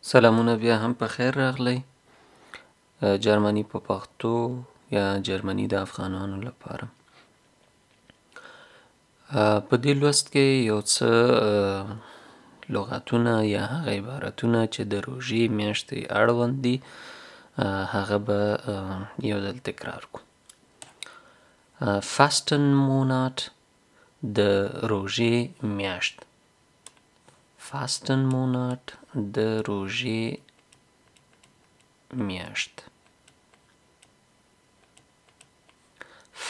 سلامونه بیا هم په خیر راغلی. جرمني په پښتو یا جرمني د افغانانو لپاره. په دې لوست کې یو څه لغتونه یا هغه عبارتونه چې د روژې میاشتې اړوند دي هغه به یو ځل تکرار کړو. Fastenmonat د روژې میاشت. Fastenmonat د روژې میاشت.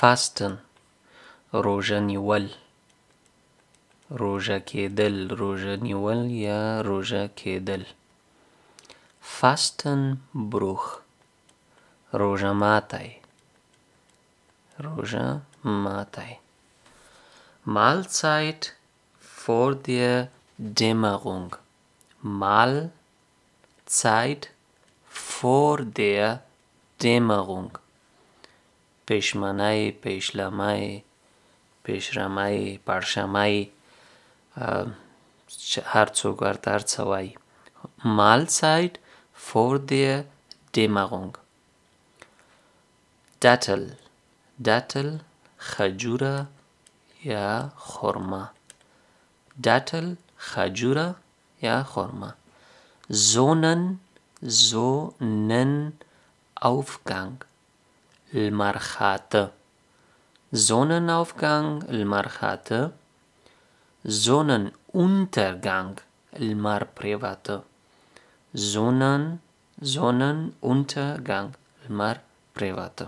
Fasten روژه نیول، روژه کېدل، روژه نیول یا روژه کېدل. Fastenbruch روژه ماتی، روژه ماتی. Mahlzeit vor der Dämmerung. Mahlzeit vor der Dämmerung. پیشمنی، پیشلمی، پیشرمی، پړشمی، هر څوک ورته هر څه وایي. Mahlzeit vor der Dämmerung. Dattel، dattel خجوره یا خرما. dattel خجوره یا خرما. Sonnenaufgang المرخاته. Sonnenaufgang المرخاته. Sonnenuntergang المر پریواته. Sonnenuntergang المر پریواته.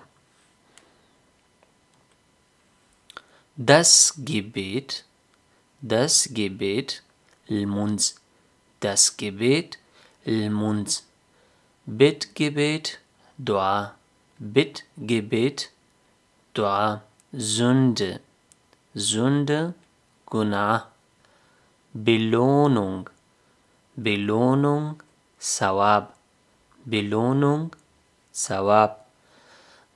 Das Gebet، das Gebet المونځ. das Gebet المونځ. Bittgebet دعا. Bittgebet دعا. Sünde، Sünde گناه. Belohnung، Belohnung ثواب. Belohnung ثواب.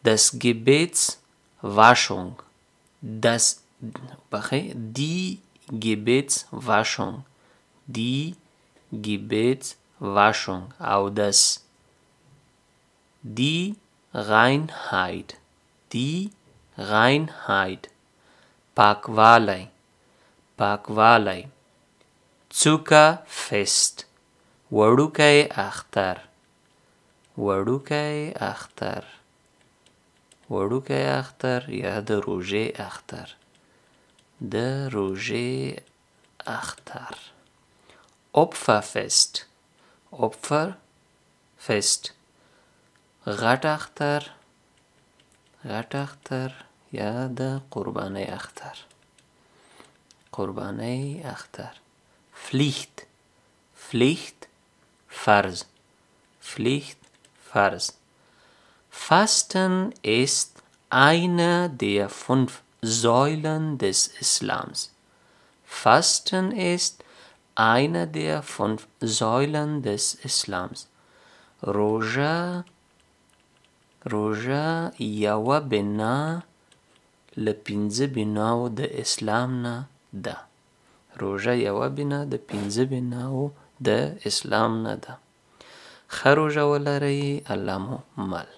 Das Gebetswaschung. Die Gebetswaschung. Die Gebetswaschung او das. Die Reinheit. Die Reinheit. پاکوالی، پاکوالی. Zuckerfest وړوکی اختر، وړوکی اختر، وړوکی اختر یا د روژې اختر، د روژې اختر. Opferfest، Opferfest غټ اختر، غټ اختر یا د قربانۍ اختر، قربانۍ اختر. Pflicht، Pflicht فرض، Pflicht فرض. Fasten ist eine der 5 Säulen des Islams. Fasten ist eine der 5 Säulen des Islams. روژه یوه بنا له 5 بناو د اسلام نه ده. روژه یوه بنا د 5 بناو د اسلام نه ده. ښه روژه ولرئ. الله مو مل.